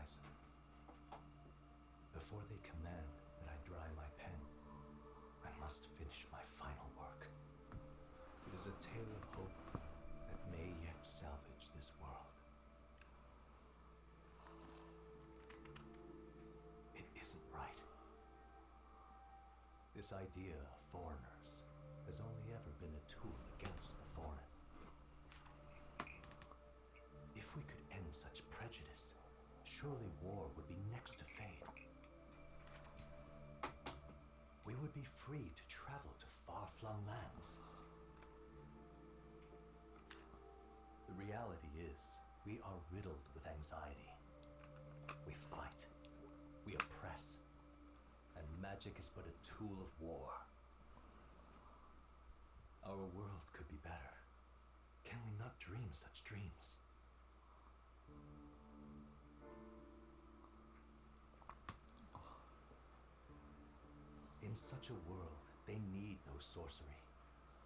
lesson. Before they command that I dry my pen, I must finish my final work. It is a tale of hope that may yet salvage this world. It isn't right. This idea of foreigners has only ever been a tool against the foreign. If we could end such prejudice, surely war would be next to fade. We would be free to travel to far-flung lands. The reality is, we are riddled with anxiety. We fight, we oppress, and magic is but a tool of war. Our world could be better. Can we not dream such dreams? In such a world, they need no sorcery.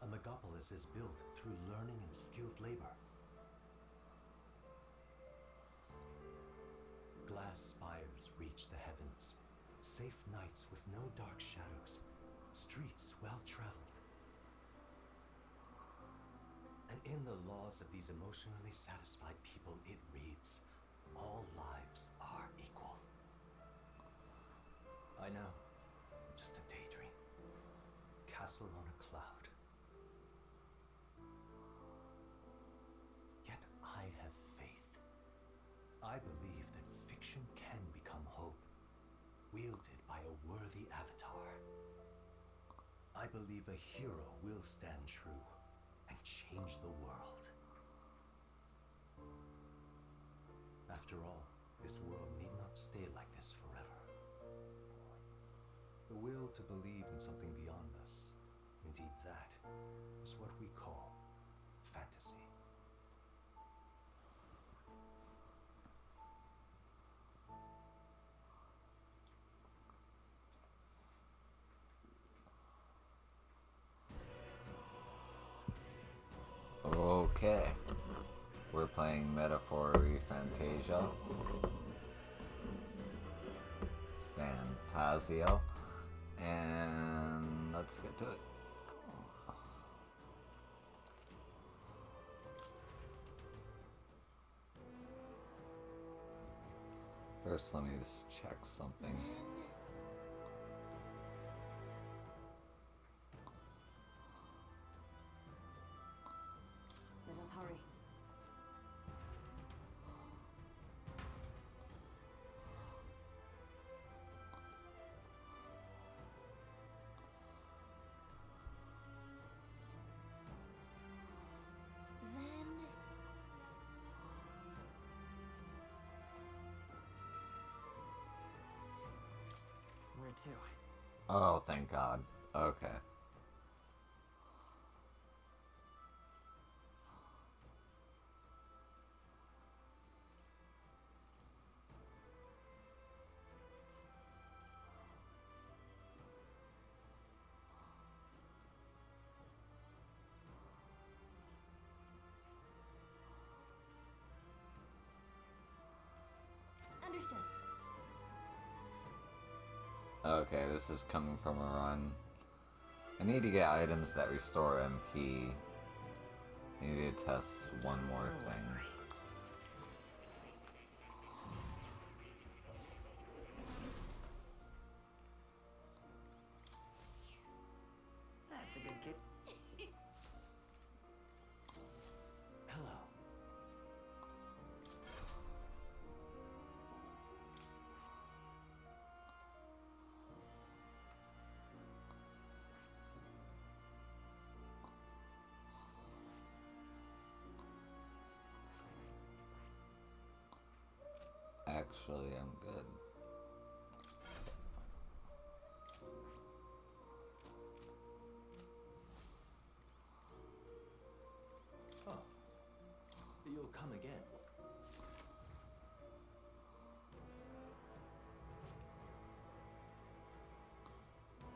A megapolis is built through learning and skilled labor. Glass spires reach the heavens, safe nights with no dark shadows, streets well traveled. And in the laws of these emotionally satisfied people, it reads, all lives are equal. I know, just a daydream, castle on a cloud. Yet I have faith. I believe that fiction can become hope, wielded by a worthy avatar. I believe a hero will stand true and change the world. After all, this world need not stay like this forever. The will to believe in something beyond us, indeed that, is what we call fantasy. Okay, we're playing Metaphor Refantazio. Fantasio. And let's get to it. First, let me just check something. Let us hurry. Then... Where to? Oh, thank God. Okay. Understood. Okay, this is coming from a run. I need to get items that restore MP. I need to test one more thing. That's a good kid. Hello. Actually, I'm good. Oh, you'll come again.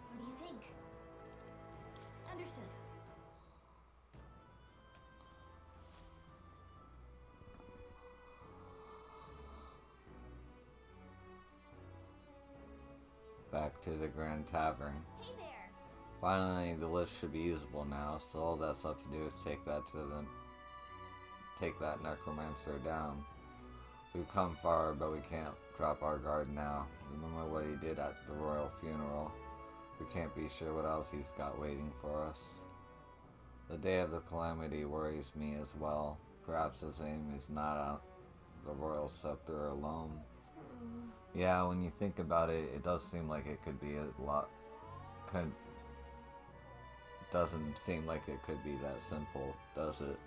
What do you think? Understood. back to the Grand Tavern. Hey there! Finally, the lift should be usable now, so all that's left to do is take that necromancer down. We've come far, but we can't drop our guard now. Remember what he did at the royal funeral. We can't be sure what else he's got waiting for us. The day of the calamity worries me as well. Perhaps his aim is not on the royal scepter alone. Yeah, when you think about it, it does seem like it could be a lot. Doesn't seem like it could be that simple, does it?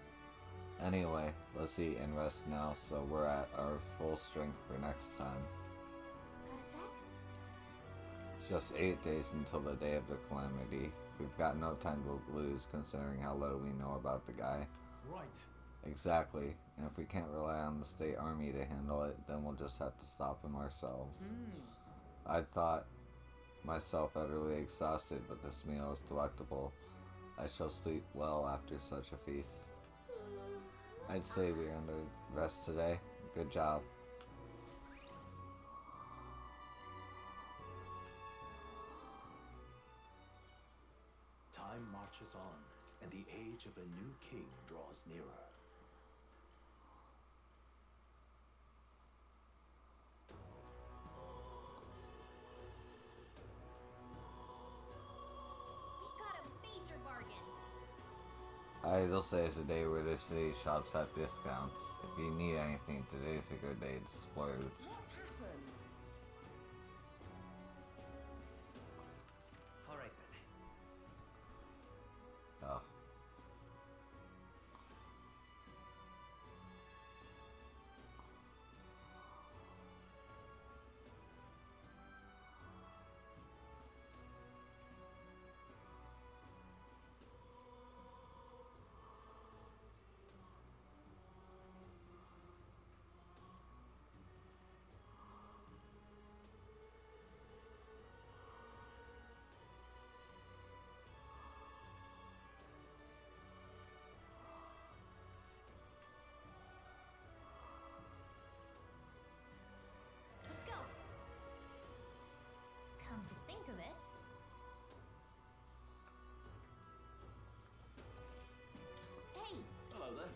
Anyway, let's eat and rest now so we're at our full strength for next time. Got a sec? Just 8 days until the day of the calamity. We've got no time to lose considering how little we know about the guy. Right. Exactly, and if we can't rely on the state army to handle it, then we'll just have to stop him ourselves. I thought myself utterly exhausted, but this meal is delectable. I shall sleep well after such a feast. I'd say we earned a rest today. Good job. Time marches on, and the age of a new king draws nearer. We got a major bargain! I'll say it's a day where the city shops have discounts. If you need anything, today's a good day to splurge. What's happened? Alright then. Oh. Let's go! Come to think of it, hey! Hello there.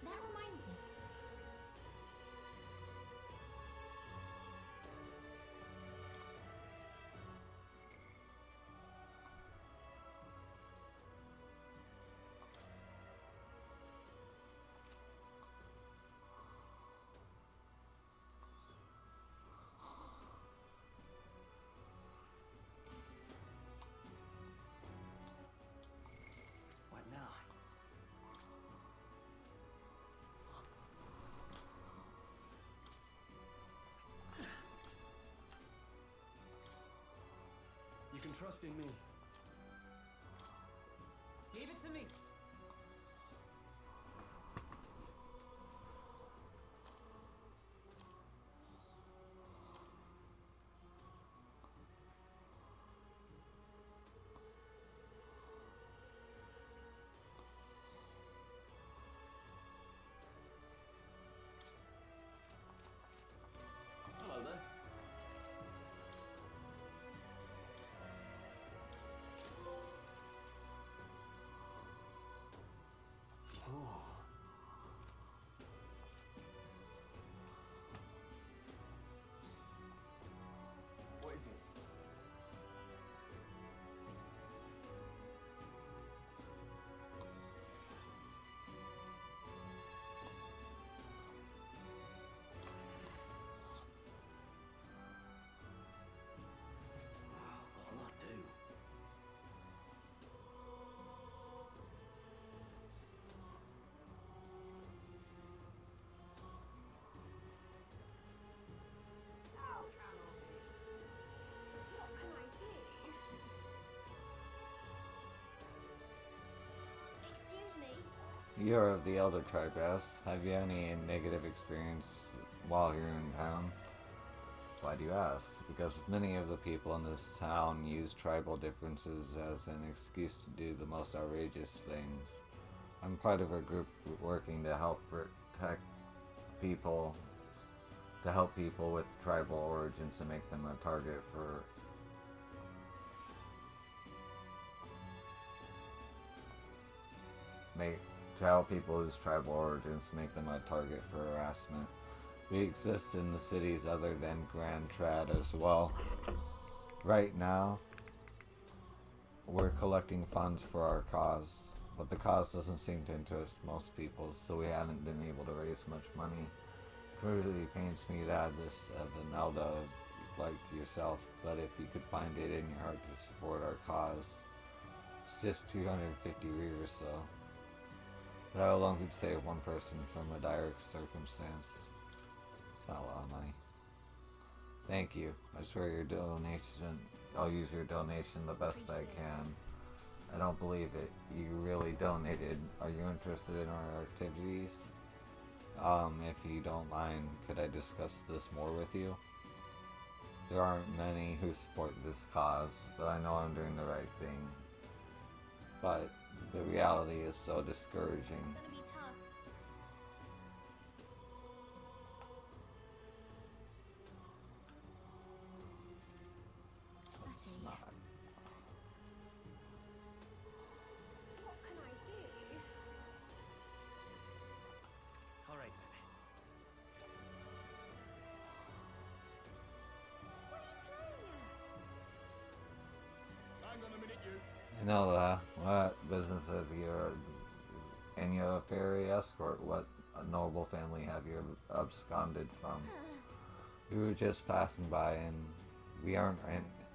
That reminds me. What now? You can trust in me. Give it to me. You're of the Elder Tribe, yes? Have you any negative experience while you're in town? Why do you ask? Because many of the people in this town use tribal differences as an excuse to do the most outrageous things. I'm part of a group working to help protect people, to help people with tribal origins and make them a target for to help people whose tribal origins make them a target for harassment. We exist in the cities other than Grand Trad as well. Right now, we're collecting funds for our cause, but the cause doesn't seem to interest most people, so we haven't been able to raise much money. It really pains me that this of an Elda like yourself, but if you could find it in your heart to support our cause, it's just 250 rears, so that alone could save one person from a dire circumstance. It's not a lot of money. Thank you. I swear your donation, I'll use your donation the best I can. I don't believe it. You really donated. Are you interested in our activities? If you don't mind, could I discuss this more with you? There aren't many who support this cause, but I know I'm doing the right thing. But the reality is so discouraging. It's gonna be tough. It's not. What can I do? All right, then. What are you playing at? Hang on a minute, you. Enola, what business have you and your fairy escort? What noble family have you absconded from? We were just passing by and we aren't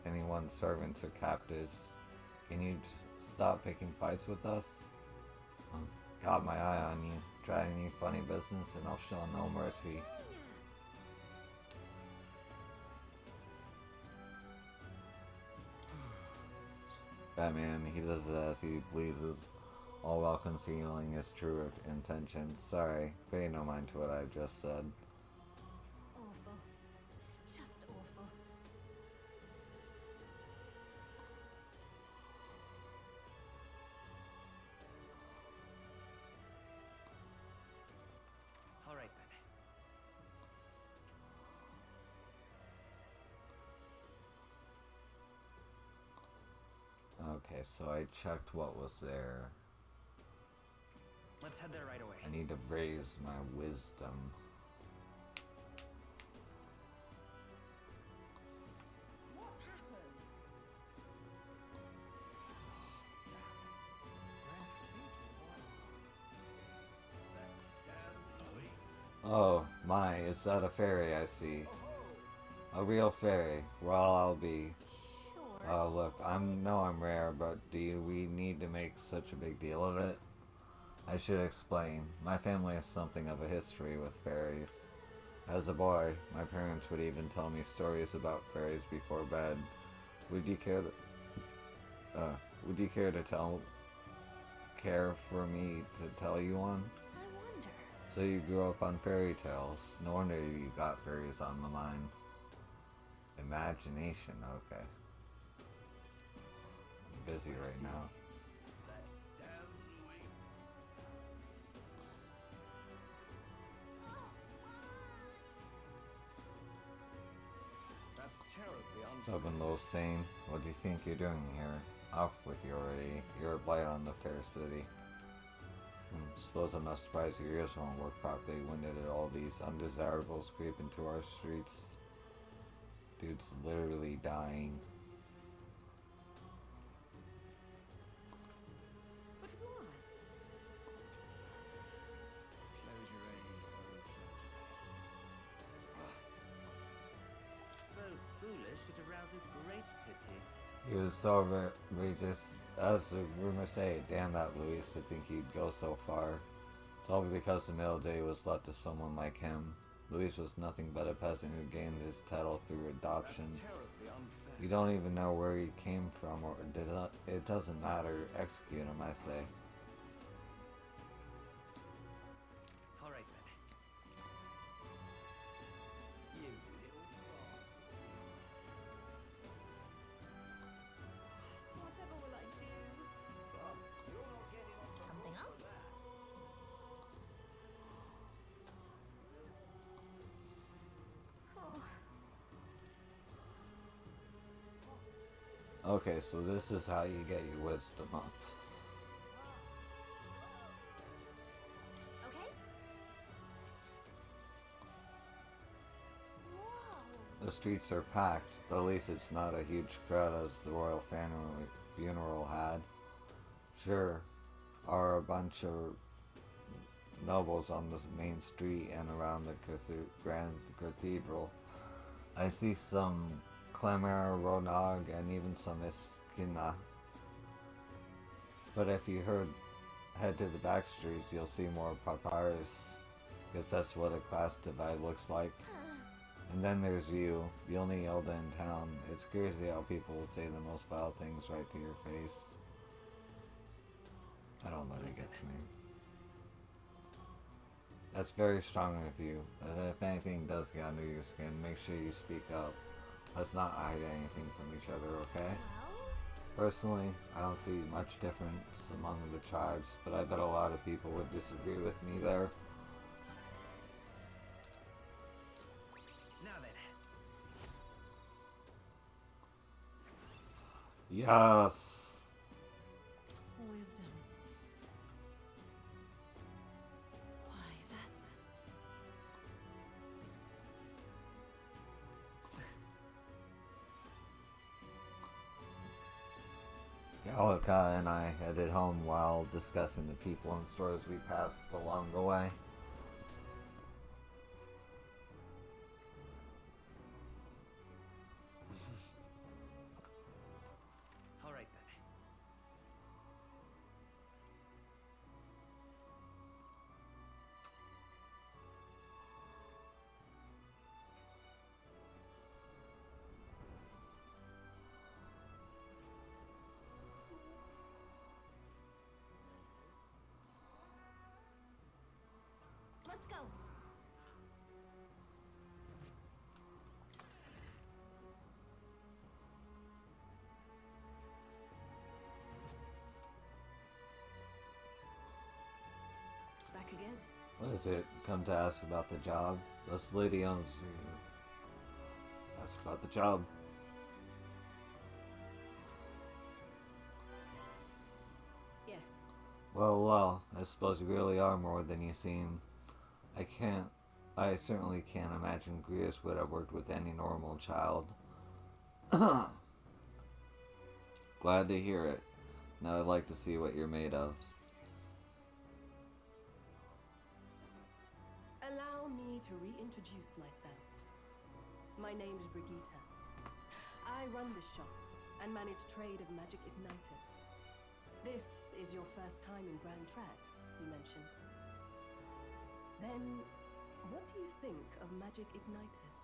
anyone's servants or captives. Can you stop picking fights with us? Got my eye on you. Try any funny business and I'll show no mercy. Batman, he does it as he pleases, all while concealing his true intentions. Sorry, pay no mind to what I just said. Awful. Just awful. All right, then. Okay, so I checked what was there. Let's head there right away. I need to raise my wisdom. What's happened? Oh my, is that a fairy I see? A real fairy. Well, I'll be. Sure. Look, I'm rare, but we need to make such a big deal of it? I should explain. My family has something of a history with fairies. As a boy, my parents would even tell me stories about fairies before bed. Would you care to care for me to tell you one? I wonder. So you grew up on fairy tales. No wonder you got fairies on the mind. Imagination, okay. I'm busy right now. That's terribly So I've been a little sane. What do you think you're doing here? Off with you already. You're a blight on the fair city. Suppose I'm not surprised your ears won't work properly when did all these undesirables creep into our streets. Dude's literally dying. But why? Close your aid. So foolish it arouses great pity. He was so outrageous. As the rumors say, damn that Luis to think he'd go so far. It's all because the middle day was left to someone like him. Luis was nothing but a peasant who gained his title through adoption. That's terribly unfair. You don't even know where he came from, or it doesn't matter. Execute him, I say. Okay, so this is how you get your wisdom up. Okay? Whoa. The streets are packed, but at least it's not a huge crowd as the royal funeral had. Sure, are a bunch of nobles on the main street and around the grand cathedral. I see some Clemmer, Ronog, and even some Iskina. But if you head to the back streets, you'll see more papyrus. Guess that's what a class divide looks like. And then there's you, the only Elda in town. It's crazy how people will say the most vile things right to your face. I don't let it get to me. That's very strong of you, but if anything does get under your skin, make sure you speak up. Let's not hide anything from each other, okay? Well, Personally, I don't see much difference among the tribes, but I bet a lot of people would disagree with me there. Now then, Yes! Wisdom. Why, that's... Gallica and I headed home while discussing the people and stores we passed along the way. all right then. let's go. Back again. What is it? Come to ask about the job? This lady owns you. Ask about the job. Yes. Well, I suppose you really are more than you seem. I certainly can't imagine Grius would have worked with any normal child. Glad to hear it. Now I'd like to see what you're made of. Allow me to reintroduce myself. My name's Brigitte. I run the shop and manage trade of magic igniters. This is your first time in Grand Trad, you mentioned. Then, what do you think of magic igniters?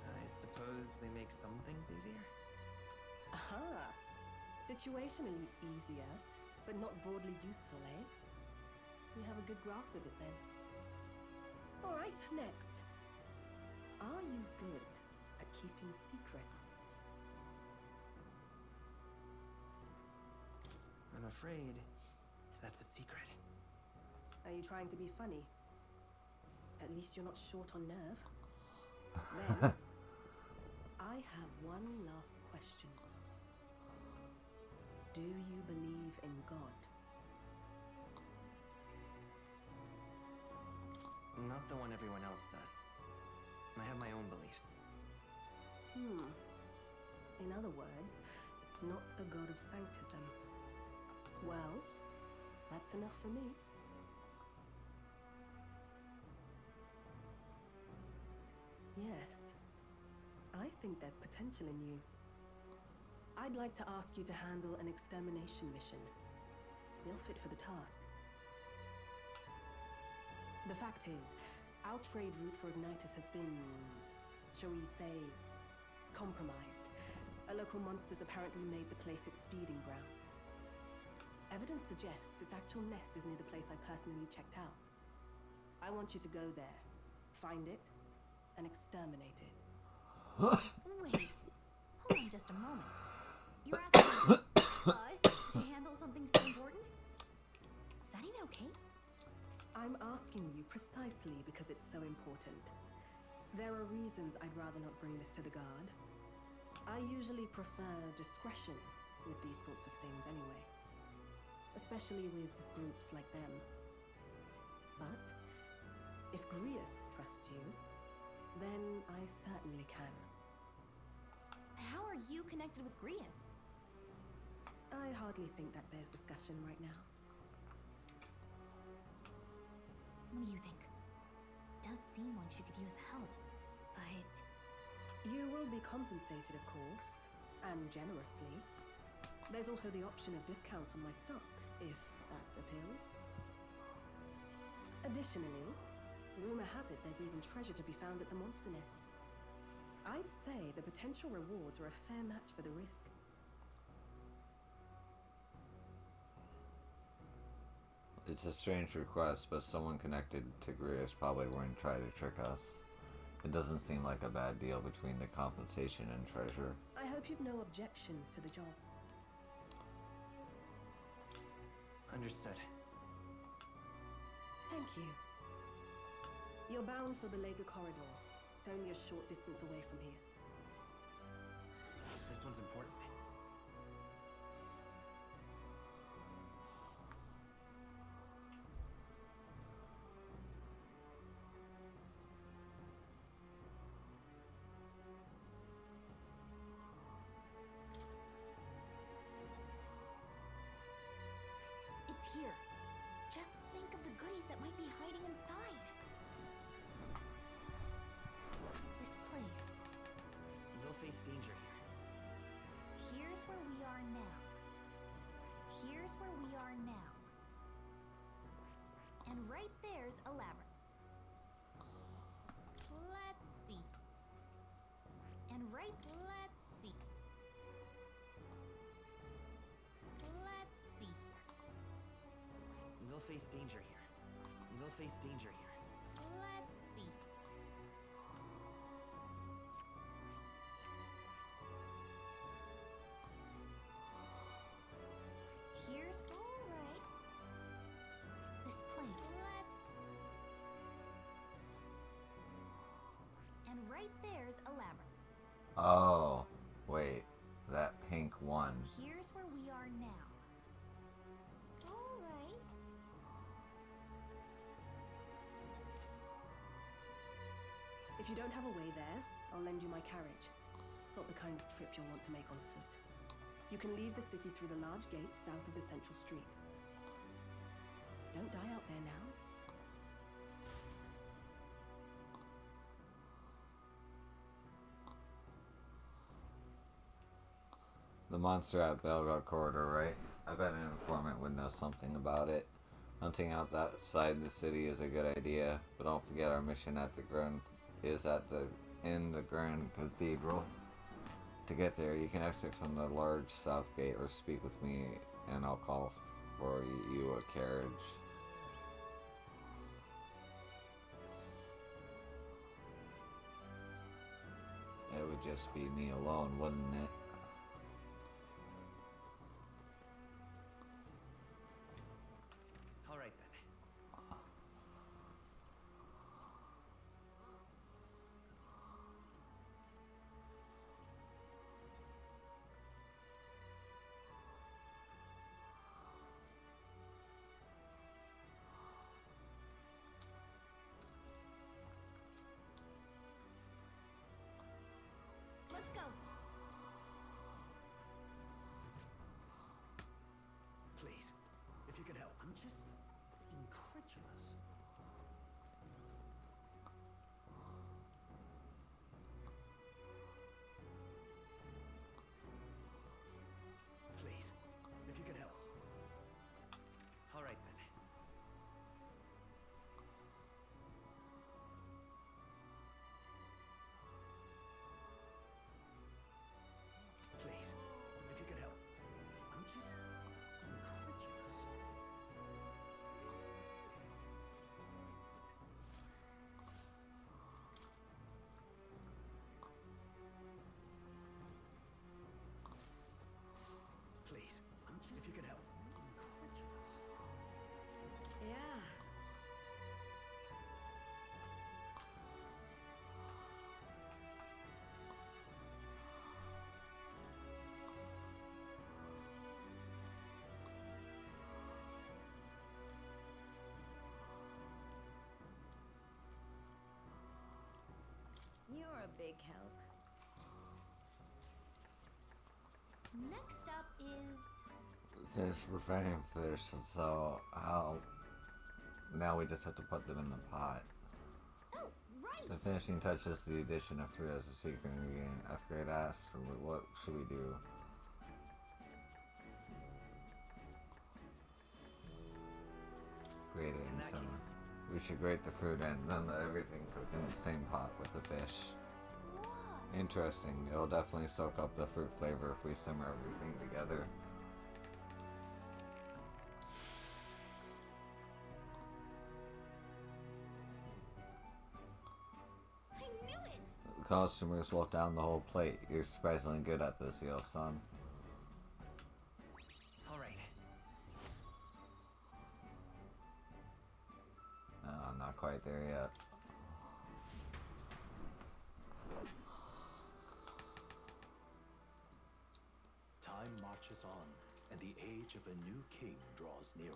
I suppose they make some things easier? Aha! Situationally easier, but not broadly useful, eh? You have a good grasp of it then. Alright, next. Are you good at keeping secrets? I'm afraid that's a secret. Are you trying to be funny? At least you're not short on nerve. Then, I have one last question. Do you believe in God? Not the one everyone else does. I have my own beliefs. In other words, not the God of Sanctism. Well, that's enough for me. Yes, I think there's potential in you. I'd like to ask you to handle an extermination mission. You're fit for the task. The fact is, our trade route for Ignitus has been, shall we say, compromised. A local monster's apparently made the place its feeding grounds. Evidence suggests its actual nest is near the place I personally checked out. I want you to go there, find it, and exterminate it. Wait, hold on just a moment. You're asking us to handle something so important? I'm asking you precisely because it's so important. There are reasons I'd rather not bring this to the guard. I usually prefer discretion with these sorts of things anyway. Especially with groups like them. But if Grius trusts you, then I certainly can. How are you connected with Grius? I hardly think that bears discussion right now. What do you think? Does seem like she could use the help, but You will be compensated, of course, and generously. There's also the option of discounts on my stock, if that appeals. Additionally, rumor has it there's even treasure to be found at the monster nest. I'd say the potential rewards are a fair match for the risk. It's a strange request, but someone connected to Grius probably wouldn't try to trick us. It doesn't seem like a bad deal between the compensation and treasure. I hope you've no objections to the job. Understood. Thank you. You're bound for Belega Corridor. It's only a short distance away from here. This one's important. it's here. Just think of the goodies that might be hiding inside. This place. They'll face danger here. Here's where we are now. Here's where we are now. And right there's a labyrinth. Let's see. And let's see. Let's see here. They'll face danger here. They'll face danger here. Let's see. Here's all right. This place. Let's. And right there's a labyrinth. Oh, wait. That pink one. Here's where we are now. All right. If you don't have a way there, I'll lend you my carriage. Not the kind of trip you'll want to make on foot. You can leave the city through the large gate south of the central street. Don't die out there now. The monster at Belgrade Corridor, right? I bet an informant would know something about it. Hunting out that side of the city is a good idea, but don't forget our mission at the Grand is in the Grand Cathedral. To get there, you can exit from the large south gate or speak with me, and I'll call for you a carriage. It would just be me alone, wouldn't it? All right then. Let's go. Please, if you could help. I'm just incredulous. Please, if you could help. All right then. Please, if you could help. I'm just incredulous. a big help. Next up is... Fish, refraining fish, so how... Now we just have to put them in the pot. Oh, right! The finishing touch is the addition of fruit as a secret ingredient. I forgot to ask, what should we do? Grate it In in that some. case. We should grate the fruit and then let everything cook in the same pot with the fish. Whoa. Interesting. It'll definitely soak up the fruit flavor if we simmer everything together. I knew it! The costumers wolfed down the whole plate. You're surprisingly good at this, yo son. All right. No, I'm not quite there yet. Time marches on, and the age of a new king draws nearer.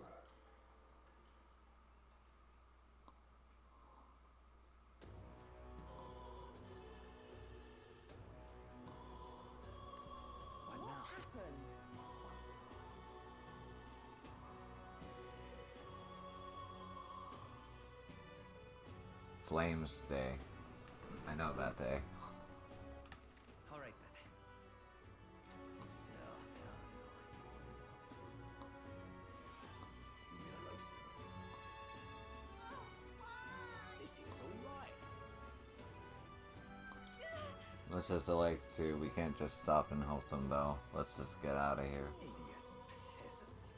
What What's now? happened? Flames Day. I know that day. All right then. No, no, This is alright. Let's just like to. We can't just stop and help them though. Let's just get out of here. Idiot peasants.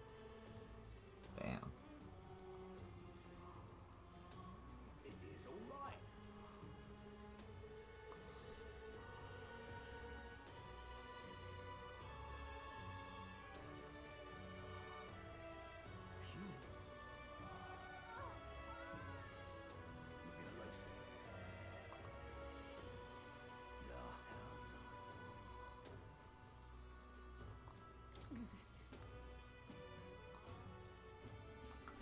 Damn. This is alright.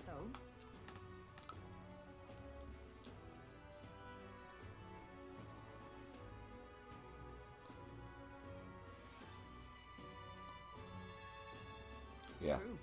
So, Yeah. true.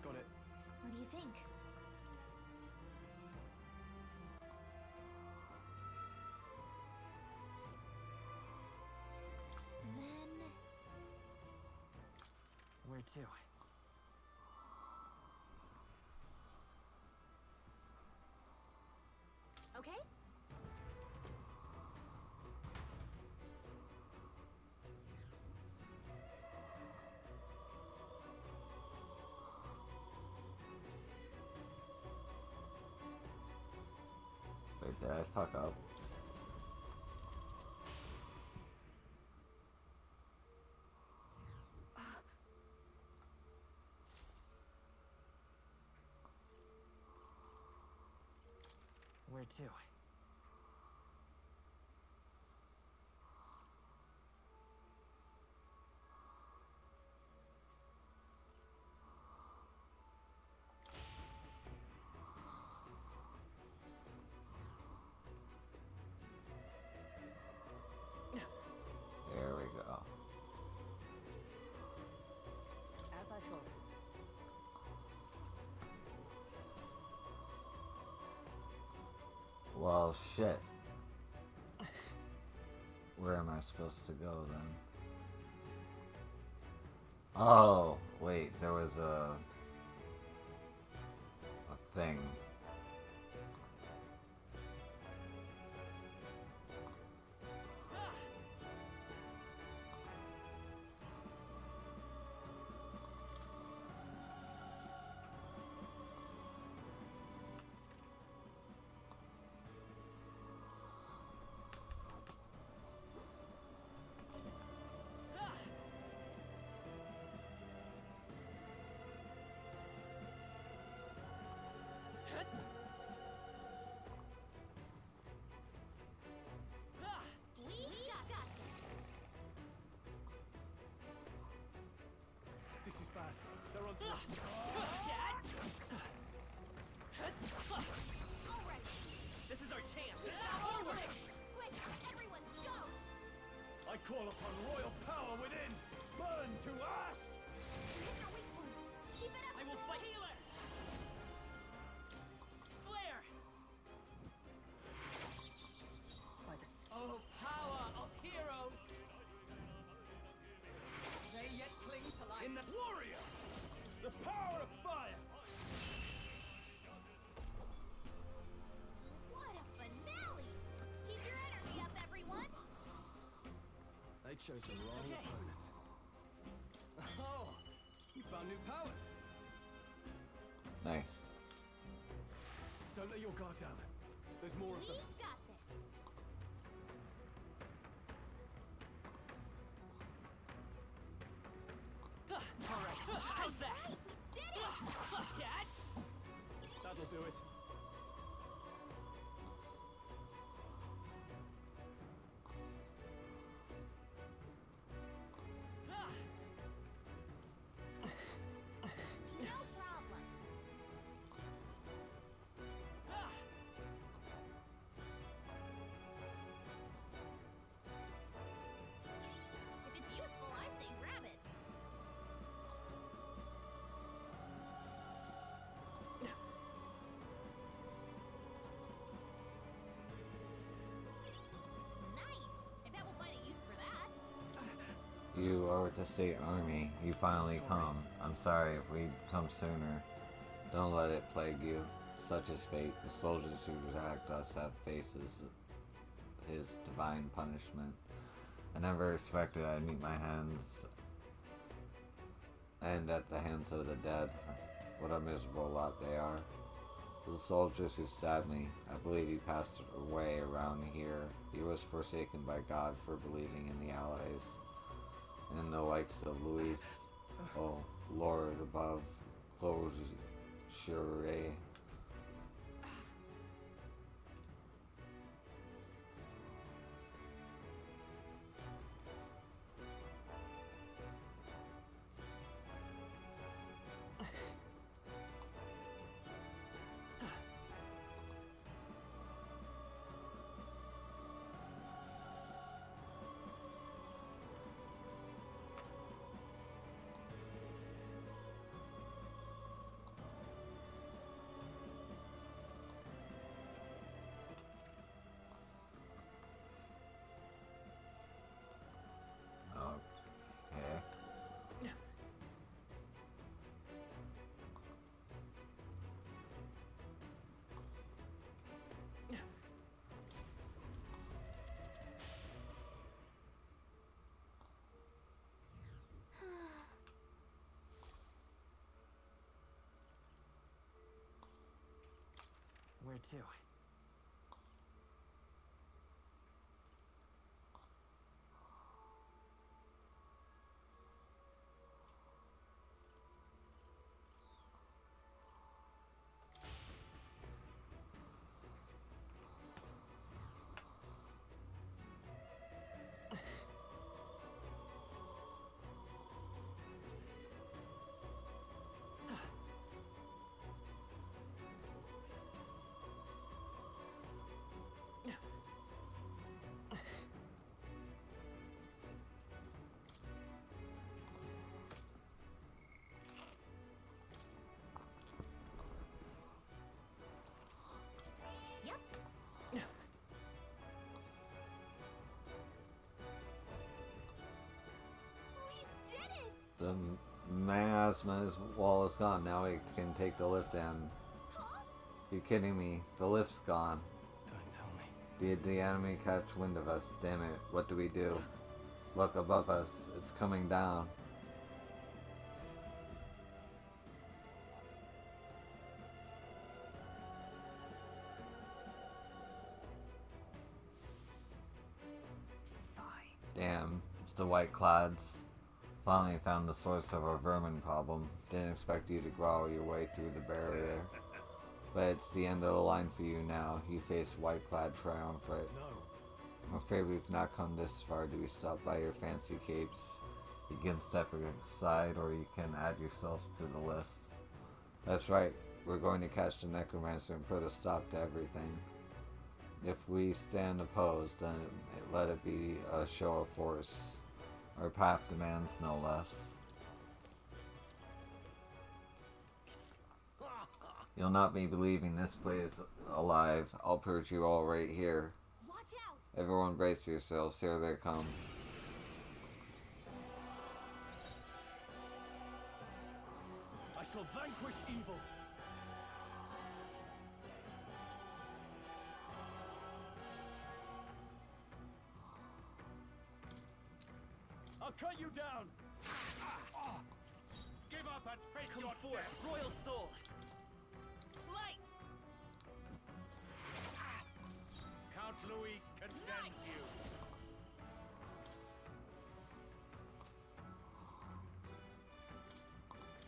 Got it. What do you think? Then... Where to? Okay? Wait, did I fuck up? Where to? There we go. As I thought. Well, shit. Where am I supposed to go then? Oh, wait, there was a thing. Chose the wrong opponent. Oh, you found new powers. Nice. Don't let your guard down. There's more of them. We've got this. Alright, how's that? Right, we did it! Cat? That'll do it. No problem. If it's useful, I say grab it. Nice. I bet we'll find a use for that. You are with the state army. You finally come. I'm sorry if we come sooner. Don't let it plague you. Such is fate. The soldiers who attacked us have faces his divine punishment. I never expected I'd meet my hands and at the hands of the dead. What a miserable lot they are. The soldiers who stabbed me, I believe he passed away around here. He was forsaken by God for believing in the Allies. And the likes of Louis, oh Lord above, close Shure. Okay. Where to? Yep. We did it! The miasma's wall is gone. Now we can take the lift in. Huh? You kidding me? The lift's gone. Don't tell me. Did the enemy catch wind of us? Damn it. What do we do? Look above us. It's coming down. Fine. Damn. It's the white clads. Finally found the source of our vermin problem. Didn't expect you to growl your way through the barrier. But it's the end of the line for you now. You face white clad triumphant. No. I'm afraid we've not come this far to be stopped by your fancy capes. You can step aside or you can add yourselves to the list. That's right. We're going to catch the necromancer and put a stop to everything. If we stand opposed, then let it be a show of force. Our path demands no less. You'll not be believing this place alive. I'll purge you all right here. Watch out! Everyone brace yourselves, here they come. I shall vanquish evil. I'll cut you down! Give up and face Come your forth, death! royal soul! Light! Count Louis condemns you!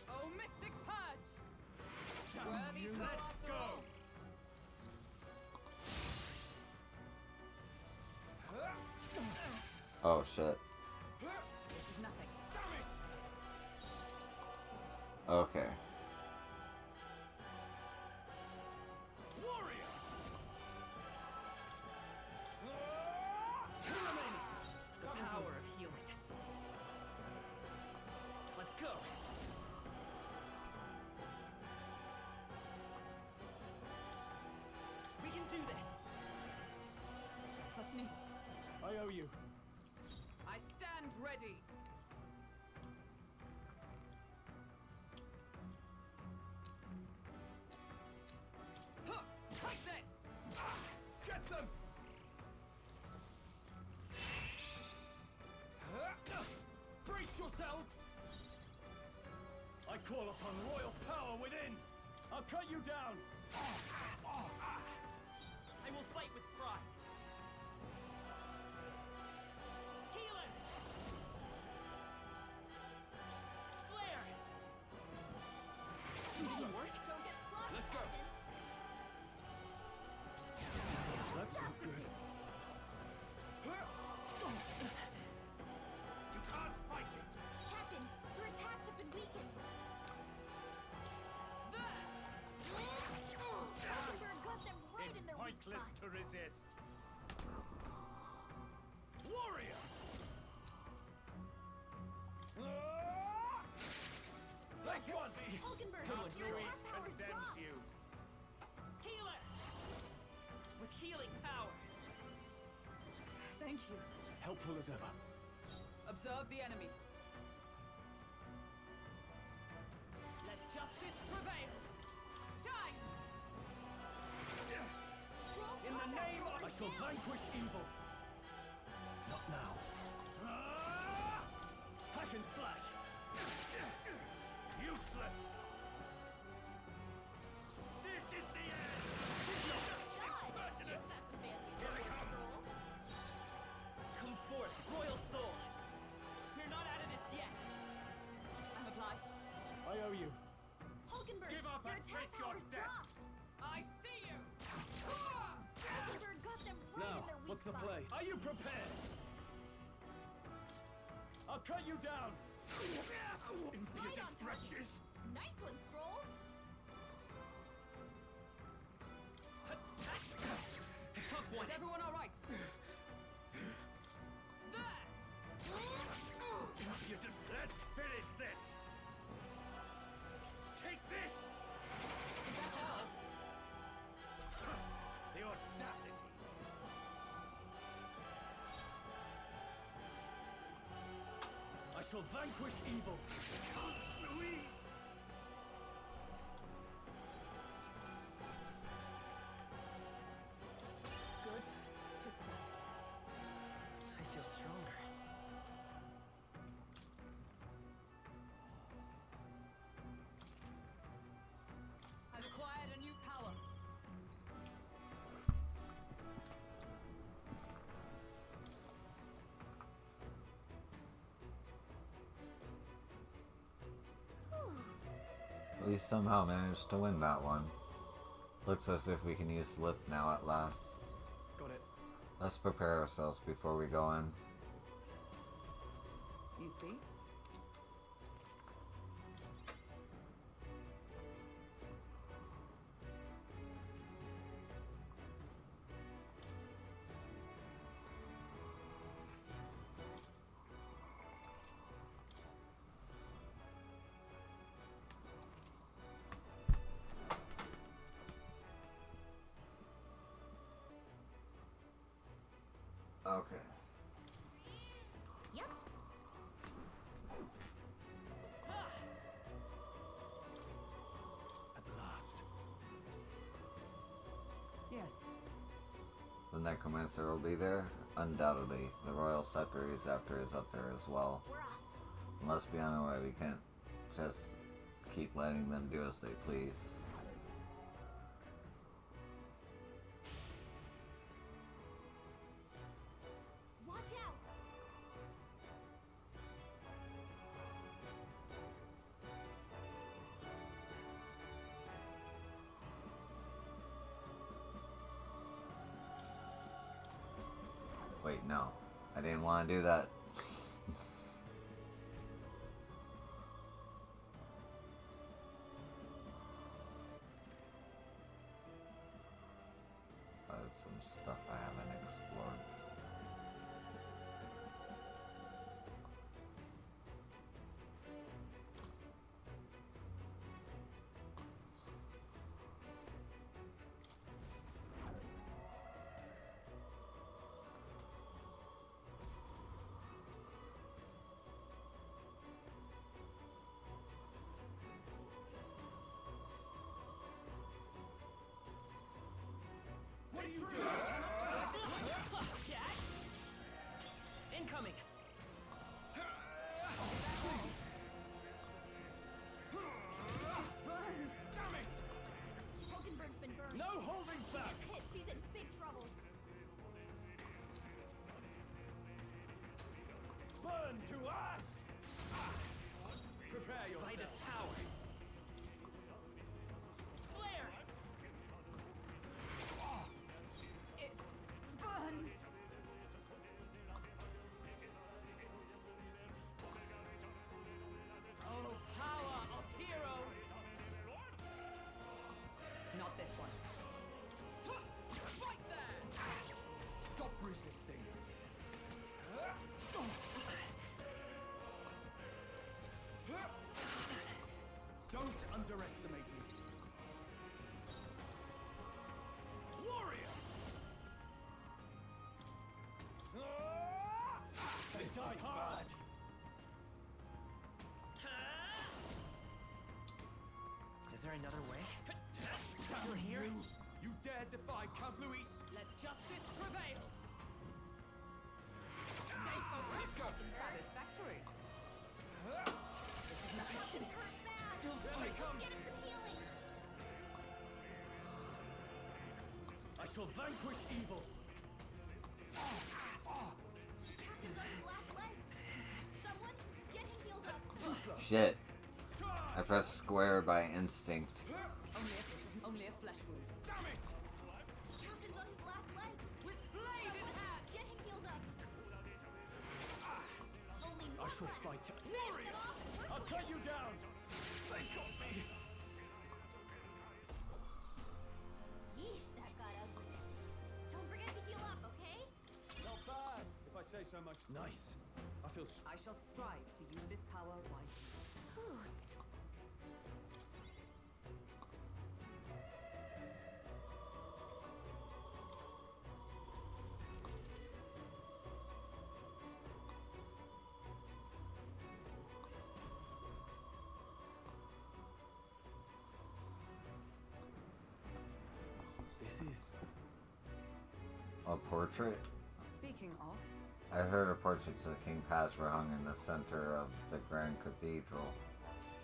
Oh, Mystic Purge! Worthy foe Let's after go! all. Oh shit. This is nothing. Damn it! Okay. Warrior! The power of healing. Let's go! We can do this! Plus need. I owe you. I stand ready. Huh, take this! Get them! Brace yourselves! I call upon royal power within! I'll cut you down! I will fight with pride! Healer! Flare! Work? Don't get sloppy, Let's go. Captain. That's not good. You can't fight it! Captain, your attacks have been weakened. Rosenberg got them right It's in their weak pointless spot. to resist. Warrior! Nice one! Hulkenberg, Good one, your Louis attack power's condemns dropped. you. Healer! With healing power! Thank you. Helpful as ever. Observe the enemy. Let justice prevail. Shine! In the name of... I shall vanquish evil. Not now. Hack and slash. Useless. This is the end. God, Impertinence. that's a fancy Here they come. stroll. Come forth, royal soul! We're not out of this yet! I'm obliged. I owe you. Hulkenberg, Give up your and attack face your power's death. dropped. I see you! Hulkenberg got them right Now, in their weak what's the spot. play? Are you prepared? I'll cut you down. Right on target. wretches. Nice one, Stroll. A tough one! Is everyone all right? Impudent. Let's finish this. Take this. The audacity. I shall vanquish evil. Louise! Good to stay. I feel stronger. I've acquired a new power. We somehow managed to win that one. Looks as if we can use the lift now at last. Got it. Let's prepare ourselves before we go in. You see? Okay. Yep. At last. Yes. The Necromancer will be there. Undoubtedly, the royal scepter is after is up there as well. We're off. And let's be unaware, we can't just keep letting them do as they please. Watch out! Wait, no. I didn't want to do that. There's some stuff I haven't explored. What are you doing? Incoming! Burns! Damn it! Hulkenberg's been burned. No holding back! Gets hit, she's in big trouble. Burn to ash! Prepare yourself. By this power! Flare! It burns! Oh, power of heroes! Not this one. Right there! Stop resisting. Don't underestimate me. Warrior! They die hard. Is there another way? Damn here! You dare defy Count Luis? Let justice prevail! Say so peaceful and satisfactory. Hulken's hurt bad. Still they come. Get him some healing. I shall vanquish evil. Captain's on his last legs. Someone, get him healed up. Too slow. Shit. I pressed square by instinct. Only a flesh wound. Damn it! Captain's on his last legs. With blade in hand! Get him healed up. Only I one shall left. fight. Finish them off and we're I'll clear. cut you down. They got me. Yeesh, that got ugly. Don't forget to heal up, okay? Not bad, if I say so myself. Nice. I feel. I shall strive to use this power wisely. Whew. This is. A portrait? Speaking of, I heard the portraits of King Pass were hung in the center of the Grand Cathedral.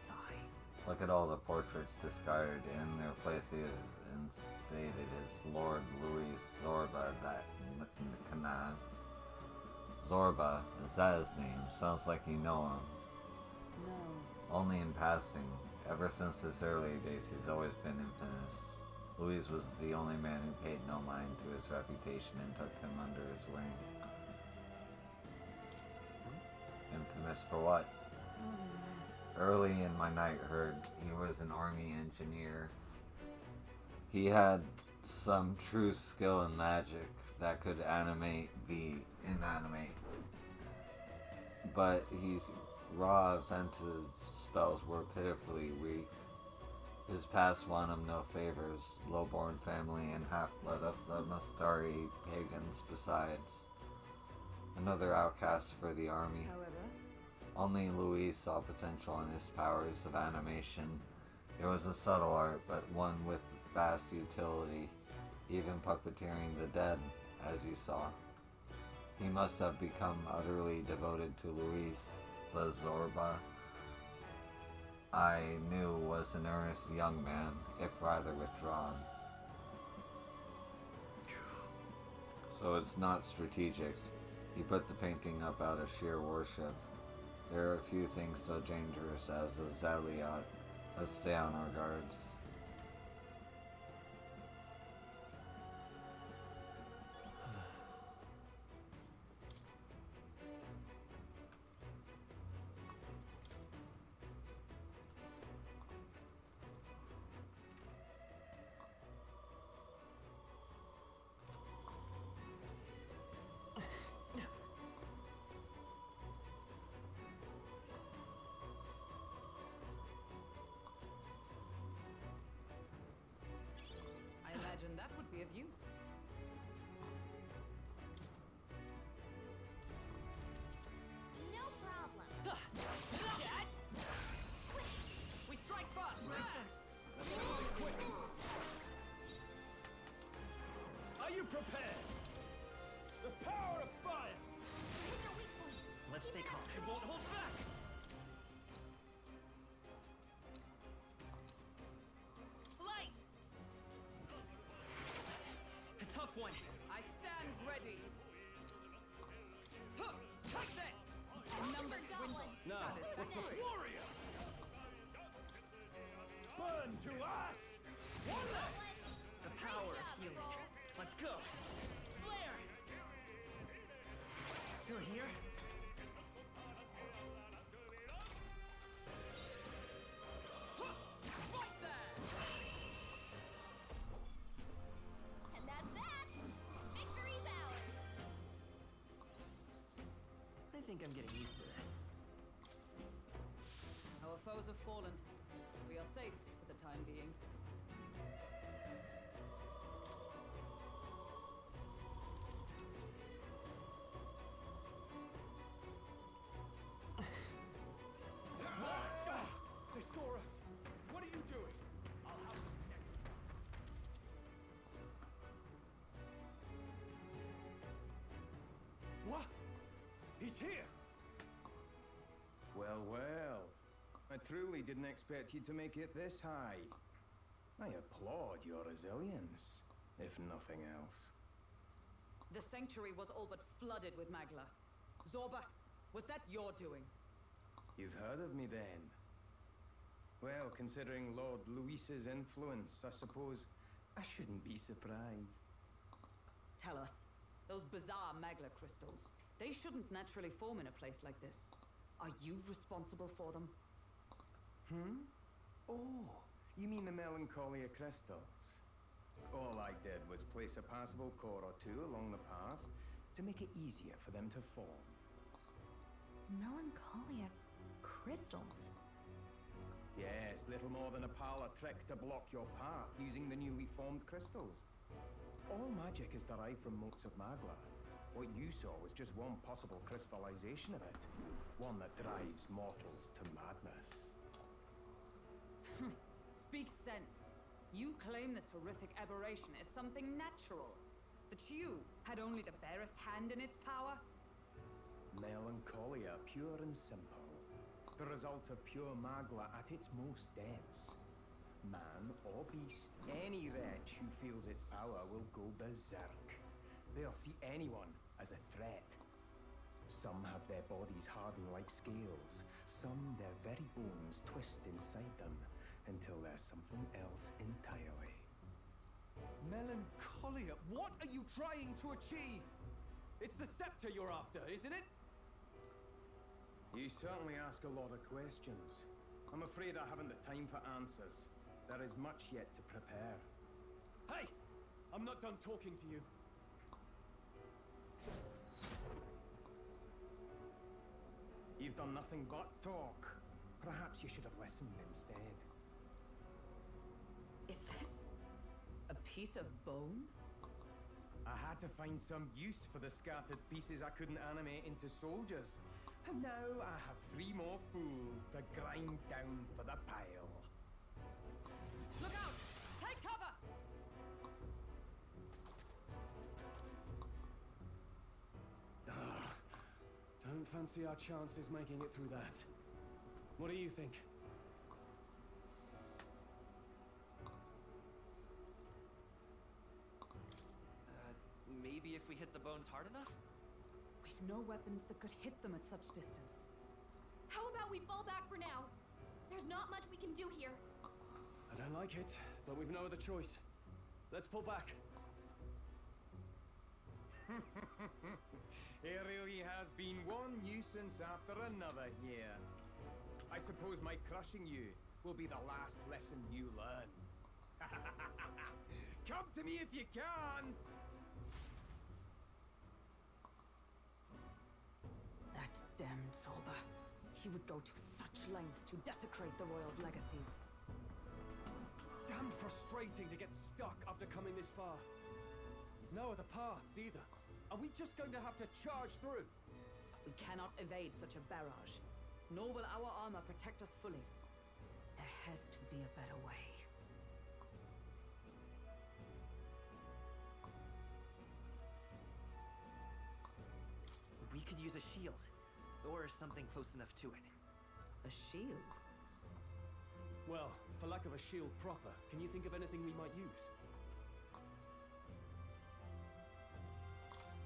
Sigh. Look at all the portraits discarded. In their place is instated as Lord Louis Zorba, that Knav. Zorba, is that his name? Sounds like you know him. no. Only in passing. Ever since his early days, he's always been infamous. Louis was the only man who paid no mind to his reputation and took him under his wing. Infamous for what? Early in my knighthood, he was an army engineer. He had some true skill in magic that could animate the inanimate. But his raw offensive spells were pitifully weak. His past won him no favors, low-born family and half-blood of the Mastari pagans besides. Another outcast for the army. However, Only Louis saw potential in his powers of animation. It was a subtle art, but one with vast utility, even puppeteering the dead, as you saw. He must have become utterly devoted to Luis. The Zorba I knew was an earnest young man, if rather withdrawn. So it's not strategic. He put the painting up out of sheer worship. There are few things so dangerous as a Zaliot. Let's stay on our guards. I imagine that would be of use. No problem. We strike first. Are you prepared? The power of fire! Hit your weak point. Let's stay calm. It won't hold back! Light! A tough one. I stand ready. Huh, take this! Numbers dwindle. Now, what's the Satisfactory. warrior? Burn to ash! One left! The power of healing. Let's go. Flare! Still here? Huh, right there! And that's that. Victory's ours. I think I'm getting used to this. Our foes have fallen. We are safe for the time being. They saw us! What are you doing? I'll have them next. What? He's here! Well, well. I truly didn't expect you to make it this high. I applaud your resilience, if nothing else. The sanctuary was all but flooded with Magla. Zorba, was that your doing? You've heard of me then? Well, considering Lord Luis's influence, I suppose I shouldn't be surprised. Tell us, those bizarre Magla crystals, they shouldn't naturally form in a place like this. Are you responsible for them? Oh, you mean the Melancholia crystals? All I did was place a passable core or two along the path to make it easier for them to form. Melancholia crystals. Yes, little more than a parlor trick to block your path using the newly formed crystals. All magic is derived from motes of Magla. What you saw was just one possible crystallization of it. One that drives mortals to madness. Speak sense. You claim this horrific aberration is something natural. That you had only the barest hand in its power? Melancholia, pure and simple. The result of pure Magla at its most dense. Man or beast, any wretch who feels its power will go berserk. They'll see anyone as a threat. Some have their bodies harden like scales. Some their very bones twist inside them until they're something else entirely. Melancholia, what are you trying to achieve? It's the scepter you're after, isn't it? You certainly ask a lot of questions. I'm afraid I haven't the time for answers. There is much yet to prepare. Hey! I'm not done talking to you. You've done nothing but talk. Perhaps you should have listened instead. Is this a piece of bone? I had to find some use for the scattered pieces I couldn't animate into soldiers. And now I have 3 more fools to grind down for the pile. Look out! Take cover! fancy our chances making it through that. What do you think? Maybe if we hit the bones hard enough? We've no weapons that could hit them at such distance. How about we fall back for now? There's not much we can do here. I don't like it, but we've no other choice. Let's pull back. It really has been one nuisance after another here. I suppose my crushing you will be the last lesson you learn. Come to me if you can! That damned Zorba. He would go to such lengths to desecrate the Royals' legacies. Damn frustrating to get stuck after coming this far. No other paths either. Are we just going to have to charge through? We cannot evade such a barrage, nor will our armor protect us fully. There has to be a better way. We could use a shield, or something close enough to it. A shield? Well, for lack of a shield proper, can you think of anything we might use?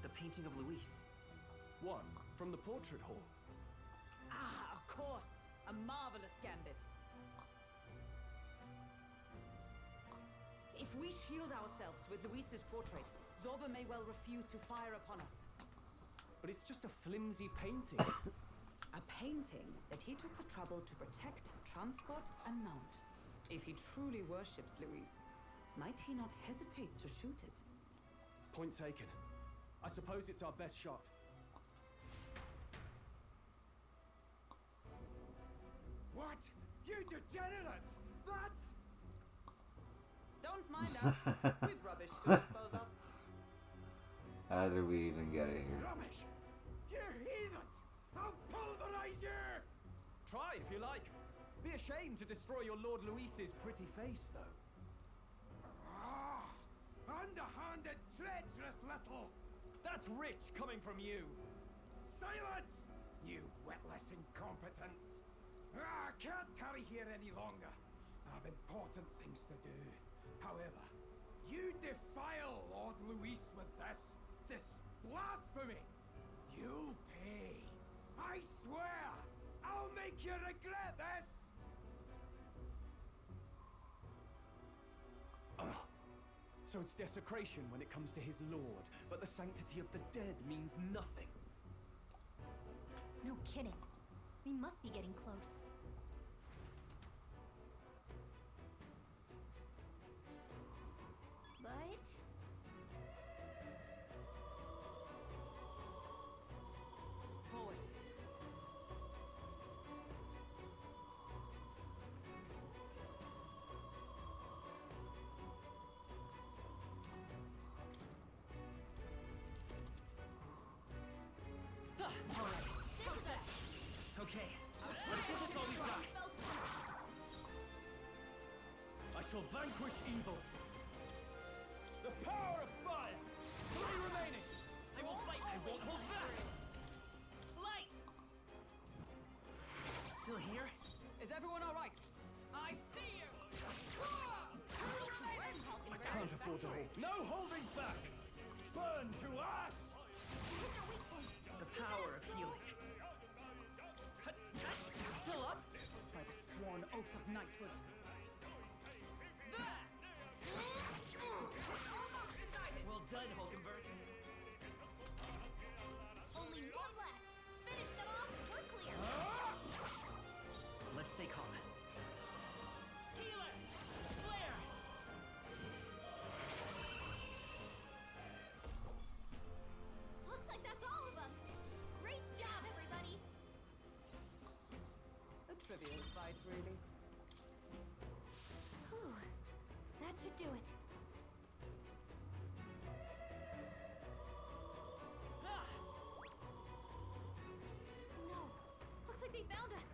The painting of Luis. One, from the portrait hall. Ah, of course! A marvelous gambit. If we shield ourselves with Luis's portrait, Zorba may well refuse to fire upon us. But it's just a flimsy painting. A painting that he took the trouble to protect, transport, and mount. If he truly worships Luis, might he not hesitate to shoot it? Point taken. I suppose it's our best shot. What? You degenerates! That's... Don't mind us. We've rubbish to dispose of. How did we even get it here? Rubbish! You heathens! I'll pulverize you! Try if you like. Be ashamed to destroy your Lord Luis's pretty face, though. Ah! Underhanded, treacherous little... That's rich coming from you. Silence! You witless incompetents! I can't tarry here any longer. I have important things to do. However, you defile Lord Luis with this blasphemy! You'll pay. I swear! I'll make you regret this! Oh. So it's desecration when it comes to his lord, but the sanctity of the dead means nothing. No kidding. We must be getting close. But... Forward. Okay, let's give this all we've got. I shall vanquish evil. The power of fire! 3 remaining! I will fight, I won't hold back! Light! Still here? Is everyone all right? I see you! I can't afford to hold. No holding back! Burn to ash! The power of healing. Still up? By the sworn oath of knighthood. Well done, Hulkenberg. Only one left. Finish them off. We're clear. Let's stay calm. Healer! Flare! Looks like that's all of them. Great job, everybody. A trivial fight, really. Whew. That should do it. No. Looks like they found us.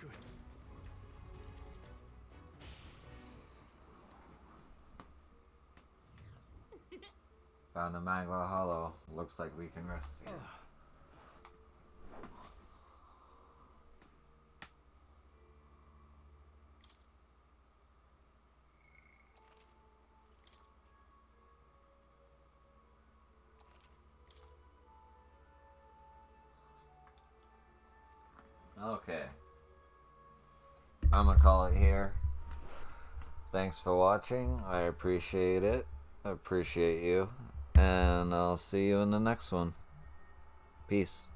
Good. Found a Magla Hollow. Looks like we can rest here. Okay. I'm gonna call it here. Thanks for watching. I appreciate it. I appreciate you. And I'll see you in the next one. Peace.